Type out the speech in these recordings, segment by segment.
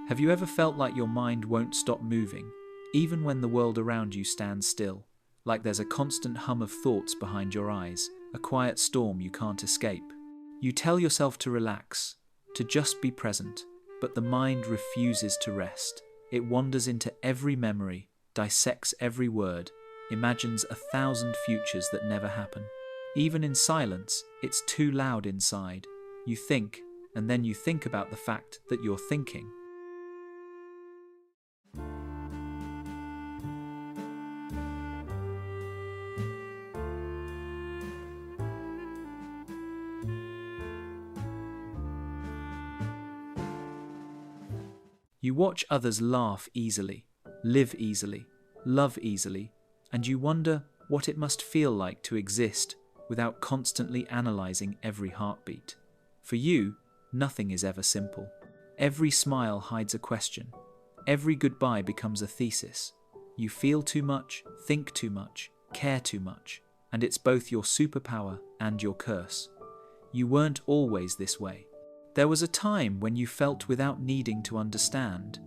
Have you ever felt like your mind won't stop moving, even when the world around you stands still? Like there's a constant hum of thoughts behind your eyes, a quiet storm you can't escape. You tell yourself to relax, to just be present, but the mind refuses to rest. It wanders into every memory, dissects every word, imagines 1,000 futures that never happen. Even in silence, it's too loud inside. You think, and then you think about the fact that you're thinking. You watch others laugh easily, live easily, love easily, and you wonder what it must feel like to exist without constantly analyzing every heartbeat. For you, nothing is ever simple. Every smile hides a question. Every goodbye becomes a thesis. You feel too much, think too much, care too much, and it's both your superpower and your curse. You weren't always this way. There was a time when you felt without needing to understand,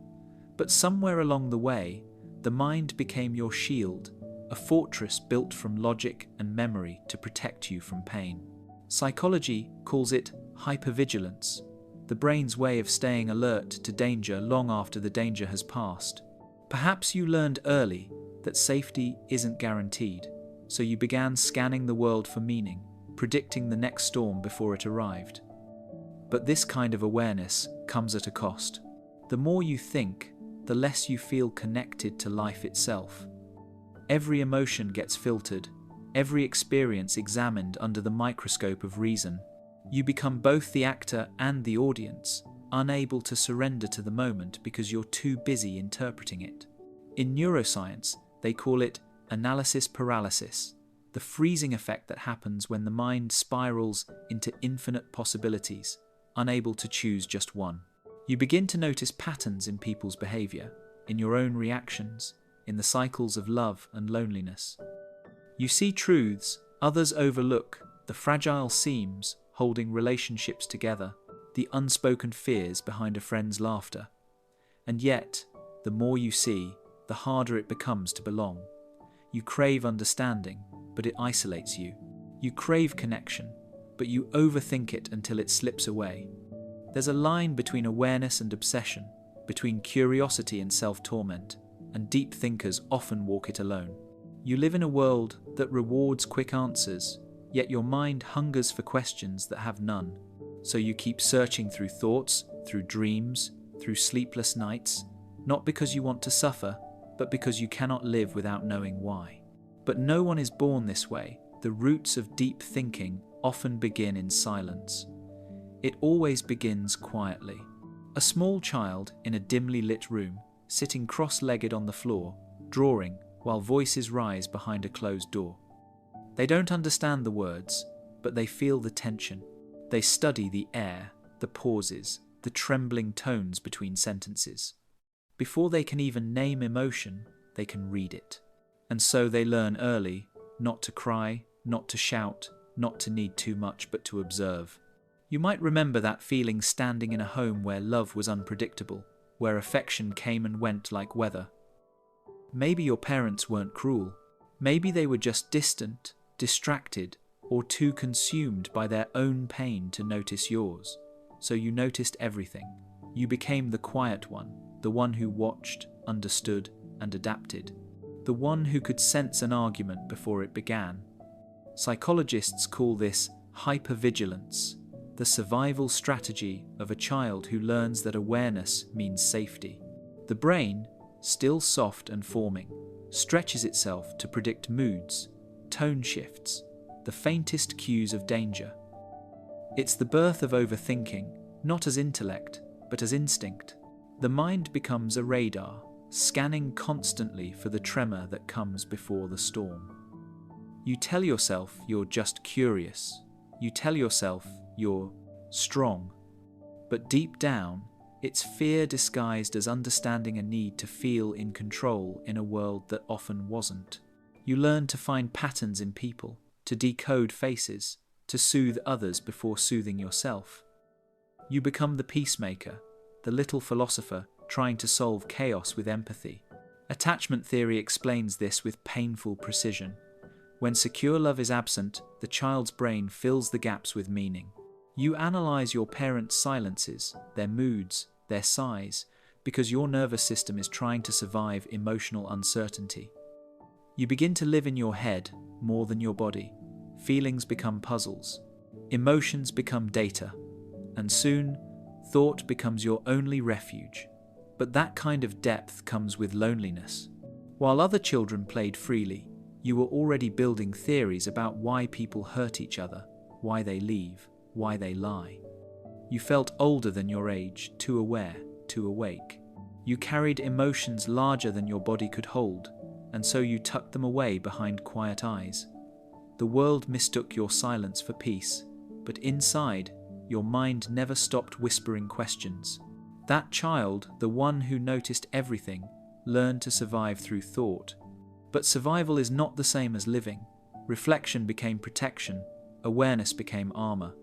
but somewhere along the way, the mind became your shield, a fortress built from logic and memory to protect you from pain. Psychology calls it hypervigilance, the brain's way of staying alert to danger long after the danger has passed. Perhaps you learned early that safety isn't guaranteed, so you began scanning the world for meaning, predicting the next storm before it arrived. But this kind of awareness comes at a cost. The more you think, the less you feel connected to life itself. Every emotion gets filtered, every experience examined under the microscope of reason. You become both the actor and the audience, unable to surrender to the moment because you're too busy interpreting it. In neuroscience, they call it analysis paralysis, the freezing effect that happens when the mind spirals into infinite possibilities, unable to choose just one. You begin to notice patterns in people's behavior, in your own reactions, in the cycles of love and loneliness. You see truths others overlook, the fragile seams holding relationships together, the unspoken fears behind a friend's laughter. And yet, the more you see, the harder it becomes to belong. You crave understanding, but it isolates you. You crave connection, but you overthink it until it slips away. There's a line between awareness and obsession, between curiosity and self-torment, and deep thinkers often walk it alone. You live in a world that rewards quick answers, yet your mind hungers for questions that have none. So you keep searching through thoughts, through dreams, through sleepless nights, not because you want to suffer, but because you cannot live without knowing why. But no one is born this way. The roots of deep thinking often begin in silence. It always begins quietly. A small child in a dimly lit room, sitting cross-legged on the floor, drawing, while voices rise behind a closed door. They don't understand the words, but they feel the tension. They study the air, the pauses, the trembling tones between sentences. Before they can even name emotion, they can read it. And so they learn early not to cry, not to shout, not to need too much, but to observe. You might remember that feeling standing in a home where love was unpredictable, where affection came and went like weather. Maybe your parents weren't cruel. Maybe they were just distant, distracted, or too consumed by their own pain to notice yours. So you noticed everything. You became the quiet one, the one who watched, understood, and adapted. The one who could sense an argument before it began. Psychologists call this hypervigilance, the survival strategy of a child who learns that awareness means safety. The brain, still soft and forming, stretches itself to predict moods, tone shifts, the faintest cues of danger. It's the birth of overthinking, not as intellect, but as instinct. The mind becomes a radar, scanning constantly for the tremor that comes before the storm. You tell yourself you're just curious. You tell yourself you're strong. But deep down, it's fear disguised as understanding a need to feel in control in a world that often wasn't. You learn to find patterns in people, to decode faces, to soothe others before soothing yourself. You become the peacemaker, the little philosopher trying to solve chaos with empathy. Attachment theory explains this with painful precision. When secure love is absent, the child's brain fills the gaps with meaning. You analyze your parents' silences, their moods, their sighs, because your nervous system is trying to survive emotional uncertainty. You begin to live in your head more than your body. Feelings become puzzles. Emotions become data. And soon, thought becomes your only refuge. But that kind of depth comes with loneliness. While other children played freely, you were already building theories about why people hurt each other, why they leave, why they lie. You felt older than your age, too aware, too awake. You carried emotions larger than your body could hold, and so you tucked them away behind quiet eyes. The world mistook your silence for peace, but inside, your mind never stopped whispering questions. That child, the one who noticed everything, learned to survive through thought. But survival is not the same as living. Reflection became protection, awareness became armor.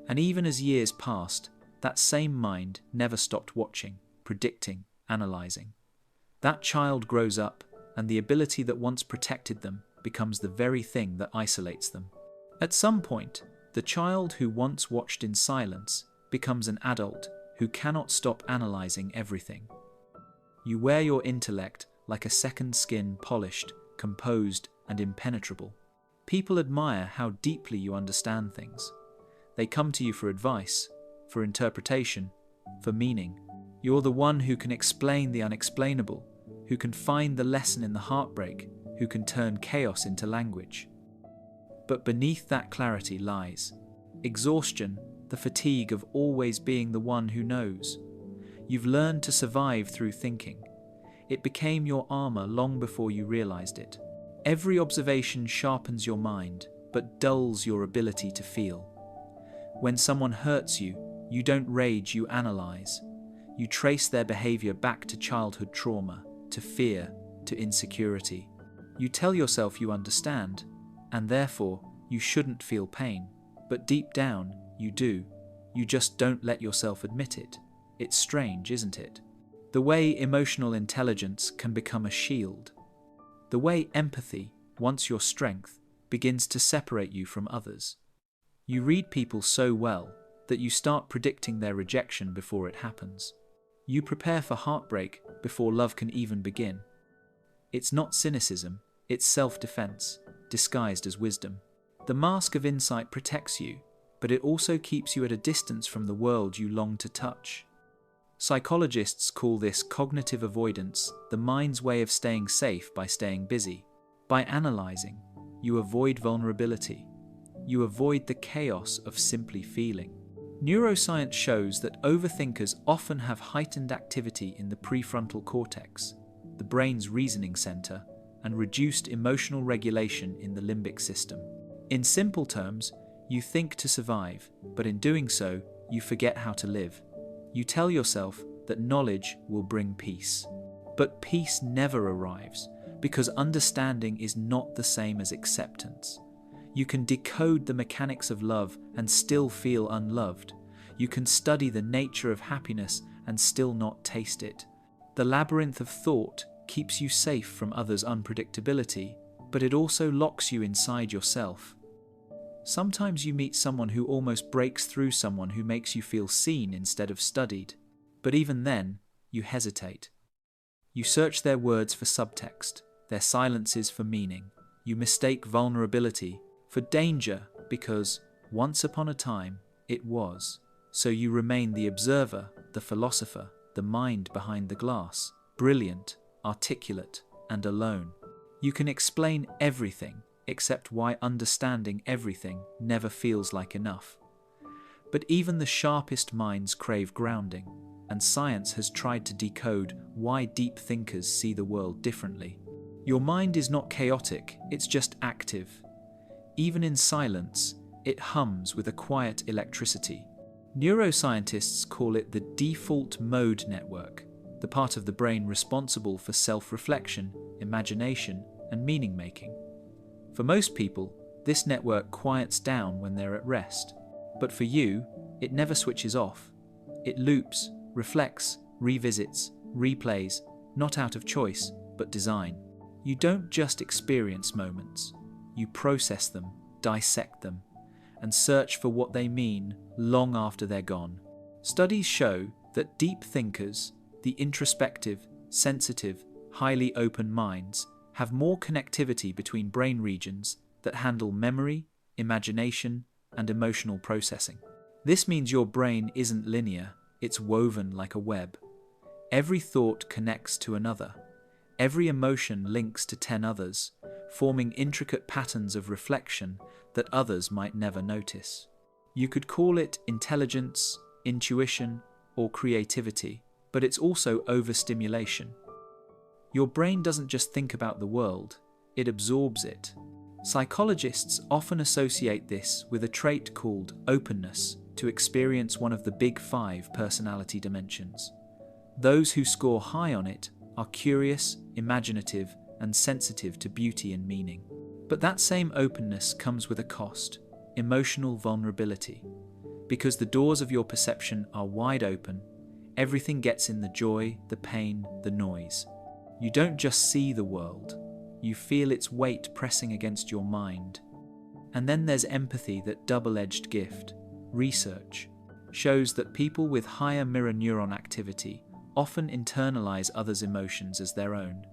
And even as years passed, that same mind never stopped watching, predicting, analyzing. That child grows up, and the ability that once protected them becomes the very thing that isolates them. At some point, the child who once watched in silence becomes an adult who cannot stop analyzing everything. You wear your intellect like a second skin, polished, composed, and impenetrable. People admire how deeply you understand things. They come to you for advice, for interpretation, for meaning. You're the one who can explain the unexplainable, who can find the lesson in the heartbreak, who can turn chaos into language. But beneath that clarity lies exhaustion, the fatigue of always being the one who knows. You've learned to survive through thinking. It became your armor long before you realized it. Every observation sharpens your mind, but dulls your ability to feel. When someone hurts you, you don't rage, you analyze. You trace their behavior back to childhood trauma, to fear, to insecurity. You tell yourself you understand, and therefore you shouldn't feel pain. But deep down, you do. You just don't let yourself admit it. It's strange, isn't it? The way emotional intelligence can become a shield. The way empathy, once your strength, begins to separate you from others. You read people so well that you start predicting their rejection before it happens. You prepare for heartbreak before love can even begin. It's not cynicism, it's self-defense, disguised as wisdom. The mask of insight protects you, but it also keeps you at a distance from the world you long to touch. Psychologists call this cognitive avoidance, the mind's way of staying safe by staying busy. By analyzing, you avoid vulnerability. You avoid the chaos of simply feeling. Neuroscience shows that overthinkers often have heightened activity in the prefrontal cortex, the brain's reasoning center, and reduced emotional regulation in the limbic system. In simple terms, you think to survive, but in doing so, you forget how to live. You tell yourself that knowledge will bring peace. But peace never arrives, because understanding is not the same as acceptance. You can decode the mechanics of love and still feel unloved. You can study the nature of happiness and still not taste it. The labyrinth of thought keeps you safe from others' unpredictability, but it also locks you inside yourself. Sometimes you meet someone who almost breaks through, someone who makes you feel seen instead of studied. But even then, you hesitate. You search their words for subtext, their silences for meaning. You mistake vulnerability for danger because, once upon a time, it was. So you remain the observer, the philosopher, the mind behind the glass, brilliant, articulate, and alone. You can explain everything, except why understanding everything never feels like enough. But even the sharpest minds crave grounding, and science has tried to decode why deep thinkers see the world differently. Your mind is not chaotic, it's just active. Even in silence, it hums with a quiet electricity. Neuroscientists call it the default mode network, the part of the brain responsible for self-reflection, imagination, and meaning-making. For most people, this network quiets down when they're at rest. But for you, it never switches off. It loops, reflects, revisits, replays, not out of choice, but design. You don't just experience moments, you process them, dissect them, and search for what they mean long after they're gone. Studies show that deep thinkers, the introspective, sensitive, highly open minds, have more connectivity between brain regions that handle memory, imagination, and emotional processing. This means your brain isn't linear, it's woven like a web. Every thought connects to another. Every emotion links to 10 others, forming intricate patterns of reflection that others might never notice. You could call it intelligence, intuition, or creativity, but it's also overstimulation. Your brain doesn't just think about the world, it absorbs it. Psychologists often associate this with a trait called openness to experience one of the big 5 personality dimensions. Those who score high on it are curious, imaginative, and sensitive to beauty and meaning. But that same openness comes with a cost: emotional vulnerability. Because the doors of your perception are wide open, everything gets in: the joy, the pain, the noise. You don't just see the world, you feel its weight pressing against your mind. And then there's empathy, that double-edged gift. Research shows that people with higher mirror neuron activity often internalize others' emotions as their own.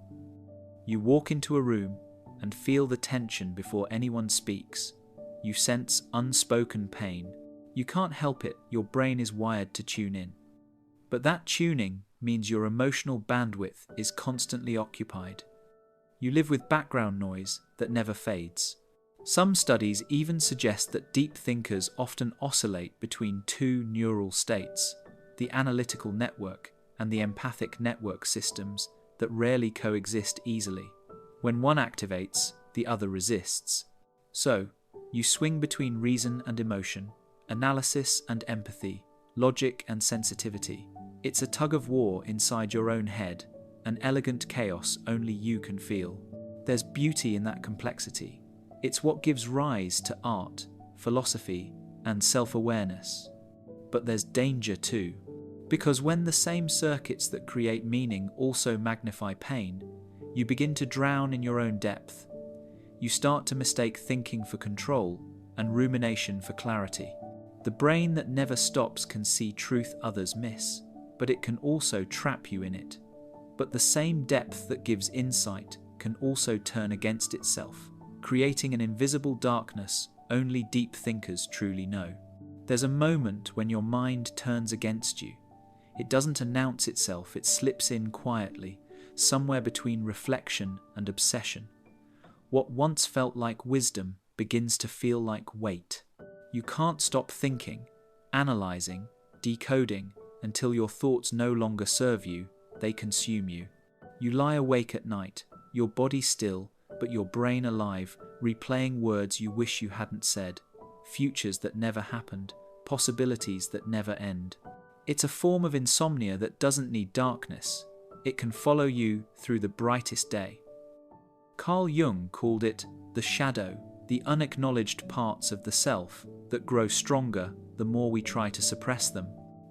You walk into a room and feel the tension before anyone speaks. You sense unspoken pain. You can't help it, your brain is wired to tune in. But that tuning means your emotional bandwidth is constantly occupied. You live with background noise that never fades. Some studies even suggest that deep thinkers often oscillate between 2 neural states, the analytical network and the empathic network systems that rarely coexist easily. When one activates, the other resists. So, you swing between reason and emotion, analysis and empathy, logic and sensitivity. It's a tug of war inside your own head, an elegant chaos only you can feel. There's beauty in that complexity. It's what gives rise to art, philosophy, and self-awareness. But there's danger too, because when the same circuits that create meaning also magnify pain, you begin to drown in your own depth. You start to mistake thinking for control and rumination for clarity. The brain that never stops can see truth others miss, but it can also trap you in it. But the same depth that gives insight can also turn against itself, creating an invisible darkness only deep thinkers truly know. There's a moment when your mind turns against you. It doesn't announce itself, it slips in quietly, somewhere between reflection and obsession. What once felt like wisdom begins to feel like weight. You can't stop thinking, analyzing, decoding, until your thoughts no longer serve you, they consume you. You lie awake at night, your body still, but your brain alive, replaying words you wish you hadn't said, futures that never happened, possibilities that never end. It's a form of insomnia that doesn't need darkness. It can follow you through the brightest day. Carl Jung called it the shadow, the unacknowledged parts of the self that grow stronger the more we try to suppress them.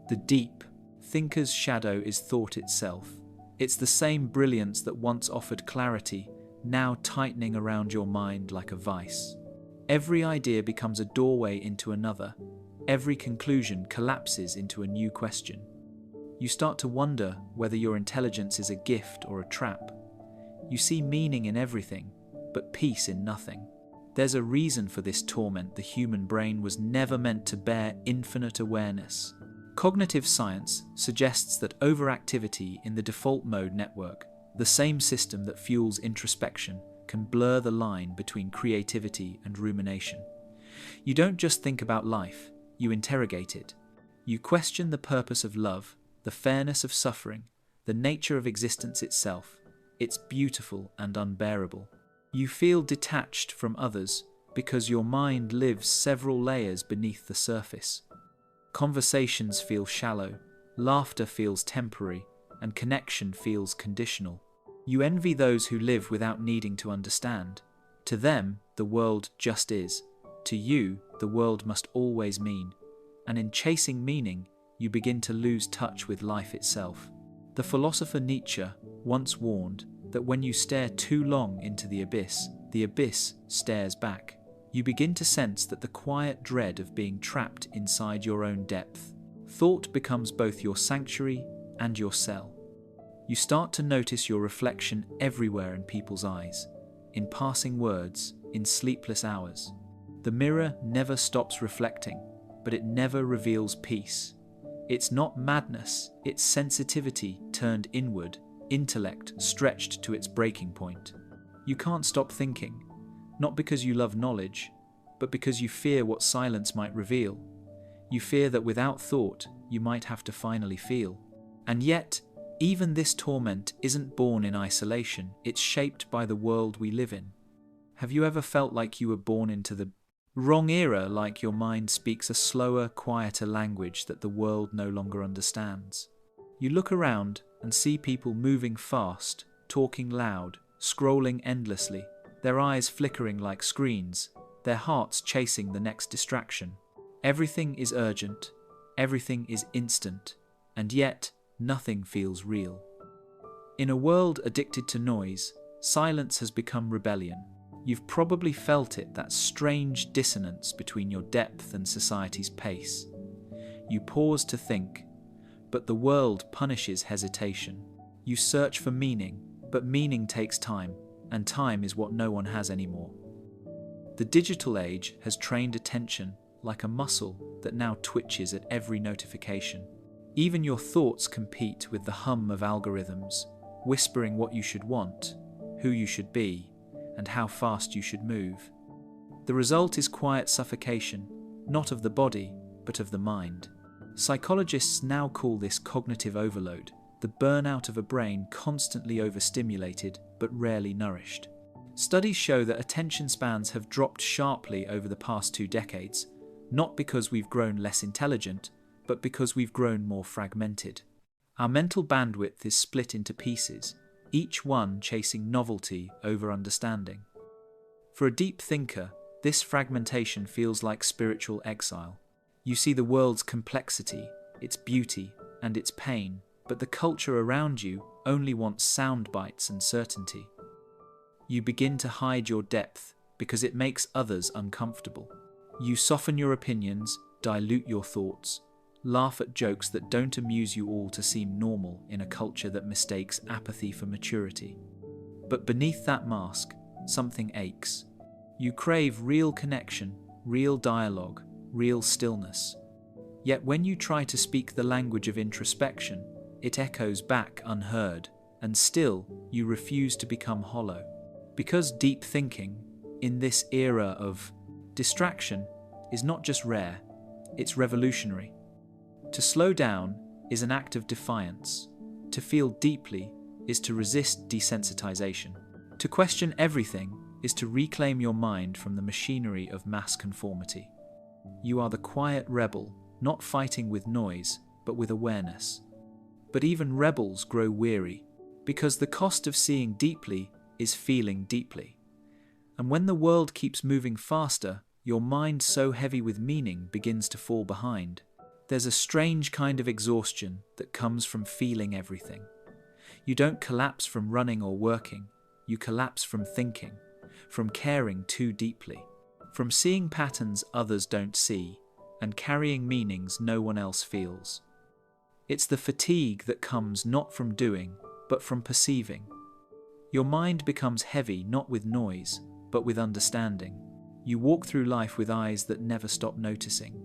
The deep thinker's shadow is thought itself. It's the same brilliance that once offered clarity, now tightening around your mind like a vice. Every idea becomes a doorway into another. Every conclusion collapses into a new question. You start to wonder whether your intelligence is a gift or a trap. You see meaning in everything, but peace in nothing. There's a reason for this torment. The human brain was never meant to bear infinite awareness. Cognitive science suggests that overactivity in the default mode network, the same system that fuels introspection, can blur the line between creativity and rumination. You don't just think about life, you interrogate it. You question the purpose of love, the fairness of suffering, the nature of existence itself. It's beautiful and unbearable. You feel detached from others because your mind lives several layers beneath the surface. Conversations feel shallow, laughter feels temporary, and connection feels conditional. You envy those who live without needing to understand. To them, the world just is. To you, the world must always mean. And in chasing meaning, you begin to lose touch with life itself. The philosopher Nietzsche once warned that when you stare too long into the abyss stares back. You begin to sense that the quiet dread of being trapped inside your own depth. Thought becomes both your sanctuary and your cell. You start to notice your reflection everywhere in people's eyes, in passing words, in sleepless hours. The mirror never stops reflecting, but it never reveals peace. It's not madness, it's sensitivity turned inward, intellect stretched to its breaking point. You can't stop thinking, not because you love knowledge, but because you fear what silence might reveal. You fear that without thought, you might have to finally feel. And yet, even this torment isn't born in isolation, it's shaped by the world we live in. Have you ever felt like you were born into the wrong era, like your mind speaks a slower, quieter language that the world no longer understands? You look around and see people moving fast, talking loud, scrolling endlessly, their eyes flickering like screens, their hearts chasing the next distraction. Everything is urgent, everything is instant, and yet nothing feels real. In a world addicted to noise, silence has become rebellion. You've probably felt it, that strange dissonance between your depth and society's pace. You pause to think, but the world punishes hesitation. You search for meaning, but meaning takes time, and time is what no one has anymore. The digital age has trained attention like a muscle that now twitches at every notification. Even your thoughts compete with the hum of algorithms, whispering what you should want, who you should be, and how fast you should move. The result is quiet suffocation, not of the body, but of the mind. Psychologists now call this cognitive overload, the burnout of a brain constantly overstimulated but rarely nourished. Studies show that attention spans have dropped sharply over the past 2 decades, not because we've grown less intelligent, but because we've grown more fragmented. Our mental bandwidth is split into pieces, each one chasing novelty over understanding. For a deep thinker, this fragmentation feels like spiritual exile. You see the world's complexity, its beauty, and its pain, but the culture around you only wants sound bites and certainty. You begin to hide your depth because it makes others uncomfortable. You soften your opinions, dilute your thoughts, laugh at jokes that don't amuse you all to seem normal in a culture that mistakes apathy for maturity. But beneath that mask, something aches. You crave real connection, real dialogue, real stillness. Yet when you try to speak the language of introspection, it echoes back unheard, and still you refuse to become hollow. Because deep thinking, in this era of distraction, is not just rare, it's revolutionary. To slow down is an act of defiance. To feel deeply is to resist desensitization. To question everything is to reclaim your mind from the machinery of mass conformity. You are the quiet rebel, not fighting with noise, but with awareness. But even rebels grow weary, because the cost of seeing deeply is feeling deeply. And when the world keeps moving faster, your mind so heavy with meaning begins to fall behind. There's a strange kind of exhaustion that comes from feeling everything. You don't collapse from running or working, you collapse from thinking, from caring too deeply, from seeing patterns others don't see, and carrying meanings no one else feels. It's the fatigue that comes not from doing, but from perceiving. Your mind becomes heavy not with noise, but with understanding. You walk through life with eyes that never stop noticing.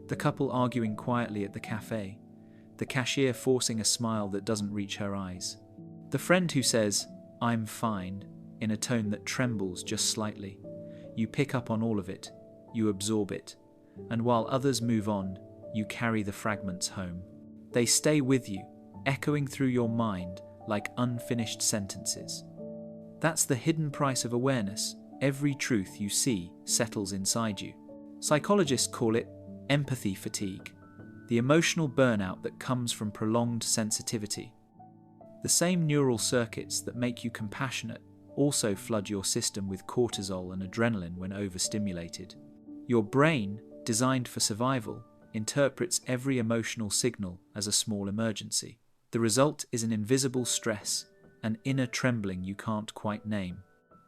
The couple arguing quietly at the cafe, the cashier forcing a smile that doesn't reach her eyes. The friend who says, "I'm fine," in a tone that trembles just slightly. You pick up on all of it, you absorb it, and while others move on, you carry the fragments home. They stay with you, echoing through your mind like unfinished sentences. That's the hidden price of awareness. Every truth you see settles inside you. Psychologists call it empathy fatigue, the emotional burnout that comes from prolonged sensitivity. The same neural circuits that make you compassionate also flood your system with cortisol and adrenaline when overstimulated. Your brain, designed for survival, interprets every emotional signal as a small emergency. The result is an invisible stress, an inner trembling you can't quite name.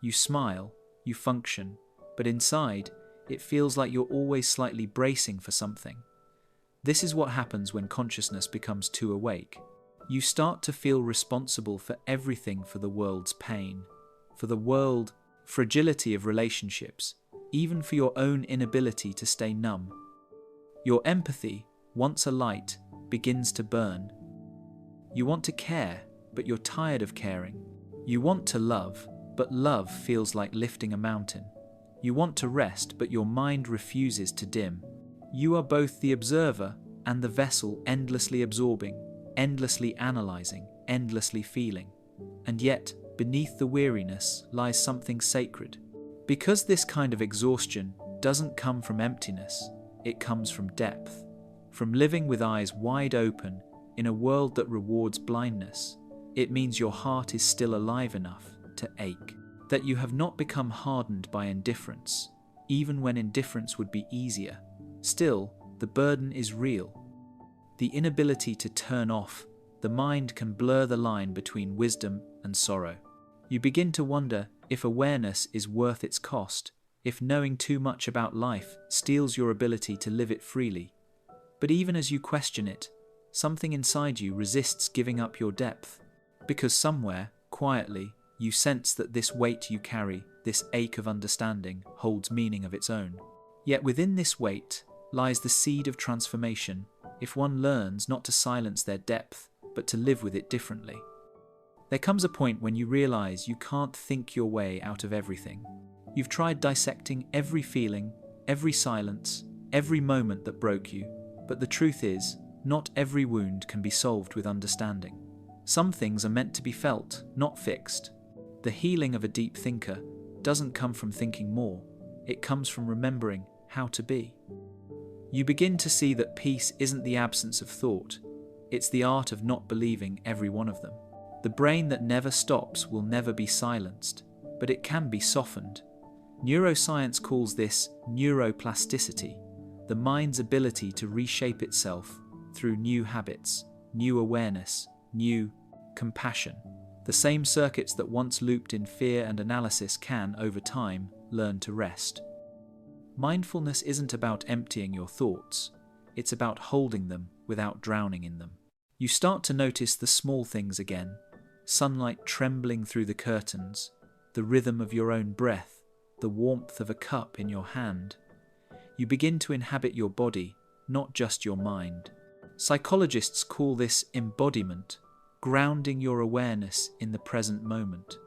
You smile, you function, but inside, it feels like you're always slightly bracing for something. This is what happens when consciousness becomes too awake. You start to feel responsible for everything, for the world's pain, for the world, fragility of relationships, even for your own inability to stay numb. Your empathy, once alight, begins to burn. You want to care, but you're tired of caring. You want to love, but love feels like lifting a mountain. You want to rest, but your mind refuses to dim. You are both the observer and the vessel, endlessly absorbing, endlessly analyzing, endlessly feeling. And yet, beneath the weariness lies something sacred. Because this kind of exhaustion doesn't come from emptiness, it comes from depth, from living with eyes wide open in a world that rewards blindness. It means your heart is still alive enough to ache, that you have not become hardened by indifference, even when indifference would be easier. Still, the burden is real. The inability to turn off, the mind can blur the line between wisdom and sorrow. You begin to wonder if awareness is worth its cost, if knowing too much about life steals your ability to live it freely. But even as you question it, something inside you resists giving up your depth, because somewhere, quietly, you sense that this weight you carry, this ache of understanding, holds meaning of its own. Yet within this weight lies the seed of transformation, if one learns not to silence their depth, but to live with it differently. There comes a point when you realize you can't think your way out of everything. You've tried dissecting every feeling, every silence, every moment that broke you, but the truth is, not every wound can be solved with understanding. Some things are meant to be felt, not fixed. The healing of a deep thinker doesn't come from thinking more, it comes from remembering how to be. You begin to see that peace isn't the absence of thought, it's the art of not believing every one of them. The brain that never stops will never be silenced, but it can be softened. Neuroscience calls this neuroplasticity, the mind's ability to reshape itself through new habits, new awareness, new compassion. The same circuits that once looped in fear and analysis can, over time, learn to rest. Mindfulness isn't about emptying your thoughts, it's about holding them without drowning in them. You start to notice the small things again, sunlight trembling through the curtains, the rhythm of your own breath, the warmth of a cup in your hand. You begin to inhabit your body, not just your mind. Psychologists call this embodiment, grounding your awareness in the present moment,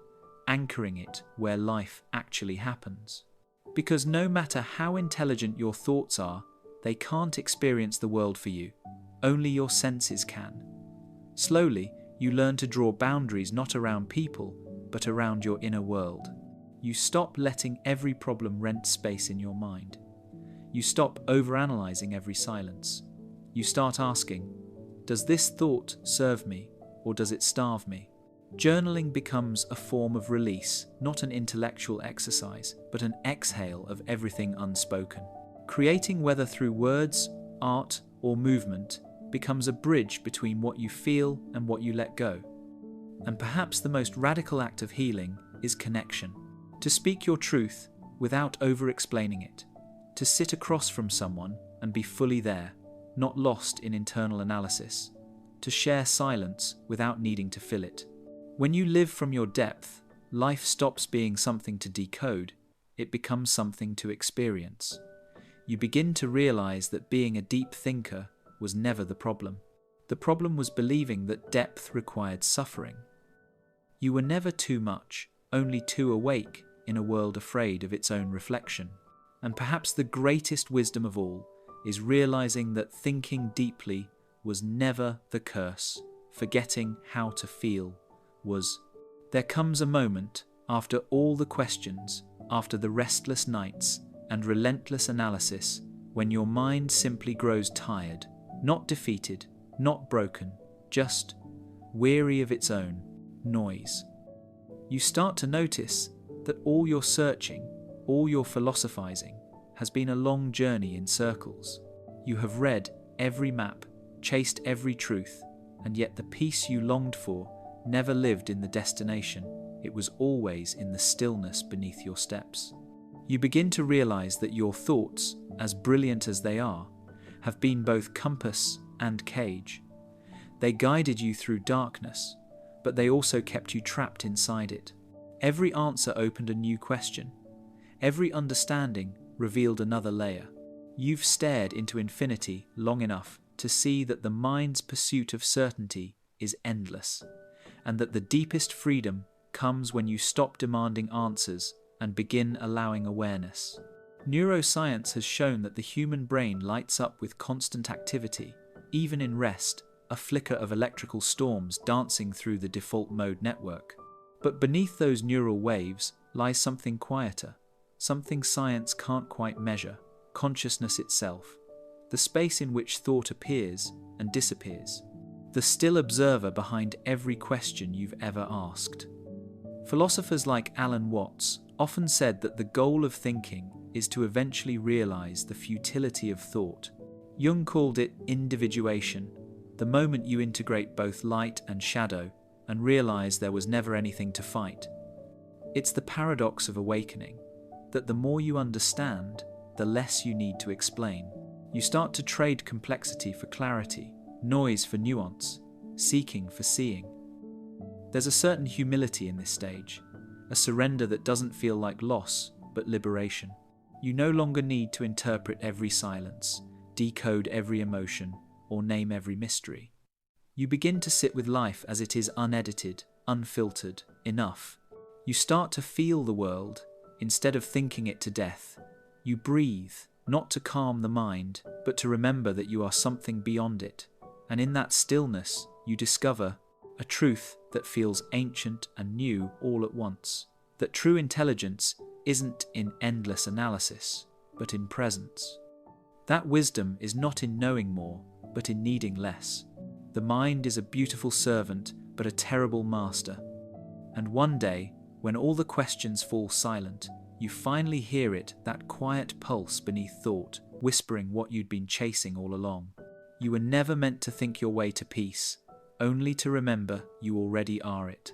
anchoring it where life actually happens. Because no matter how intelligent your thoughts are, they can't experience the world for you. Only your senses can. Slowly, you learn to draw boundaries not around people, but around your inner world. You stop letting every problem rent space in your mind. You stop overanalyzing every silence. You start asking, does this thought serve me, or does it starve me? Journaling becomes a form of release, not an intellectual exercise, but an exhale of everything unspoken. Creating, whether through words, art, or movement, becomes a bridge between what you feel and what you let go. And perhaps the most radical act of healing is connection. To speak your truth without over-explaining it. To sit across from someone and be fully there, not lost in internal analysis. To share silence without needing to fill it. When you live from your depth, life stops being something to decode, it becomes something to experience. You begin to realize that being a deep thinker was never the problem. The problem was believing that depth required suffering. You were never too much, only too awake in a world afraid of its own reflection. And perhaps the greatest wisdom of all is realizing that thinking deeply was never the curse. Forgetting how to feel was. There comes a moment, after all the questions, after the restless nights and relentless analysis, when your mind simply grows tired, not defeated, not broken, just weary of its own noise. You start to notice that all your searching, all your philosophizing, has been a long journey in circles. You have read every map, chased every truth, and yet the peace you longed for never lived in the destination, it was always in the stillness beneath your steps. You begin to realize that your thoughts, as brilliant as they are, have been both compass and cage. They guided you through darkness, but they also kept you trapped inside it. Every answer opened a new question. Every understanding revealed another layer. You've stared into infinity long enough to see that the mind's pursuit of certainty is endless, and that the deepest freedom comes when you stop demanding answers and begin allowing awareness. Neuroscience has shown that the human brain lights up with constant activity, even in rest, a flicker of electrical storms dancing through the default mode network. But beneath those neural waves lies something quieter, something science can't quite measure: consciousness itself, the space in which thought appears and disappears, the still observer behind every question you've ever asked. Philosophers like Alan Watts often said that the goal of thinking is to eventually realize the futility of thought. Jung called it individuation, the moment you integrate both light and shadow and realize there was never anything to fight. It's the paradox of awakening, that the more you understand, the less you need to explain. You start to trade complexity for clarity, noise for nuance, seeking for seeing. There's a certain humility in this stage, a surrender that doesn't feel like loss, but liberation. You no longer need to interpret every silence, decode every emotion, or name every mystery. You begin to sit with life as it is, unedited, unfiltered, enough. You start to feel the world instead of thinking it to death. You breathe, not to calm the mind, but to remember that you are something beyond it. And in that stillness, you discover a truth that feels ancient and new all at once. That true intelligence isn't in endless analysis, but in presence. That wisdom is not in knowing more, but in needing less. The mind is a beautiful servant, but a terrible master. And one day, when all the questions fall silent, you finally hear it, that quiet pulse beneath thought, whispering what you'd been chasing all along. You were never meant to think your way to peace, only to remember you already are it.